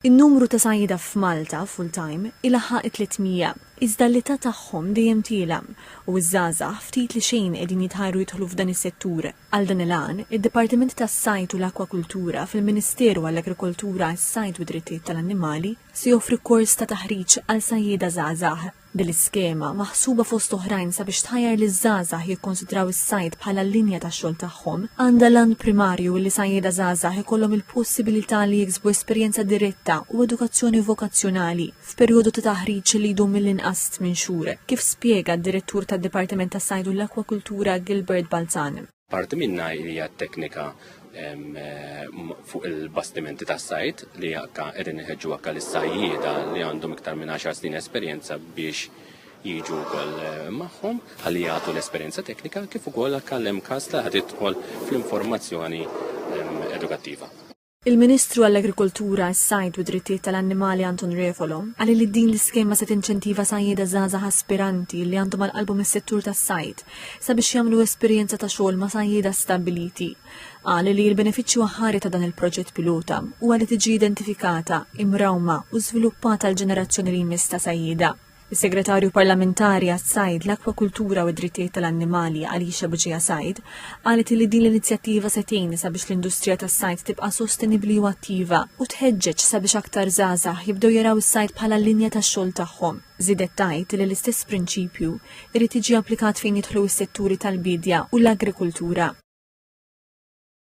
In-numru ta' sajjida f'Malta full-time ilaħħaq 300, iżda l-età tagħhom dejjem tielam u ż-żgħażagħ ftit li xejn qegħdin jitħajru jidħlu f'dan is-settur. Għal dan il-għan, id-Dipartiment tas-Sajd u l-Akwakultura fil-Ministeru għall-Agrikoltura, is-Sajd u d-Drittijiet tal-Annimali se joffri kors ta' taħriġ għal sajjieda żgħażagħ. Dil-iskema maħsuba fost oħrajn sabiex tħajjar li żgħażagħ jikkonsidraw is-sajd bħala l-linja tax-xogħol tagħhom, għandha lan primarju li sajjieda żgħażagħ ikollhom il-possibilità li jiksbu esperjenza diretta u edukazzjoni vokazzjonali f'perjodu ta' taħriġ li jdum mill-inqas minn xhur, kif spjega d-Direttur tad-Dipartiment tas-Sajd u l-Akwakultura Gilbert Balzan. Parti minna hija teknika fuq il-bastimenti tas-sajd li għakka qegħdin iħeġġu għakka l-sajjieda li għandhom iktar minn 10 snin esperjenza biex jiġu wkoll magħhom ħalli jagħtu l-esperjenza teknika kif ukoll għakka l-imkas li ħad tidħol fl-informazzjoni edukattiva. Il-Ministru għall-Agrikoltura, is-Sajd u d-Drittijiet tal-Annimali Anton Refolo għalli li din l-iskema se tinċentiva sajjieda żgħażagħ aspiranti li għandhom għal-qalbhom is-settur tas-sajd sabiex jagħmlu esperjenza ta' xogħol ma' sajjieda stabiliti. Qal li l-benefiċċju aħħari ta' dan il-proġett pilota huwa li tiġi identifikata, imrawma u żviluppata l-ġenerazzjoni li jmiss ta' sajjieda. Is-Segretarju Parlamentari għas-Sajd, l-Akwakultura u d-Drittijiet tal-Annimali Alisha Buġija Sajd qalet li din l-inizjattiva se tgħin sabiex l-industrija tas-sajd tibqa' sostenibbli u attiva u tħeġġeġ sabiex aktar żgħażagħ jibdew jaraw is-sajd bħala l-linja tax-xogħol tagħhom. Żiedet tgħid li l-istess prinċipju irid jiġi applikat fejn jidħlu s-setturi tal-bidja u l-agrikultura.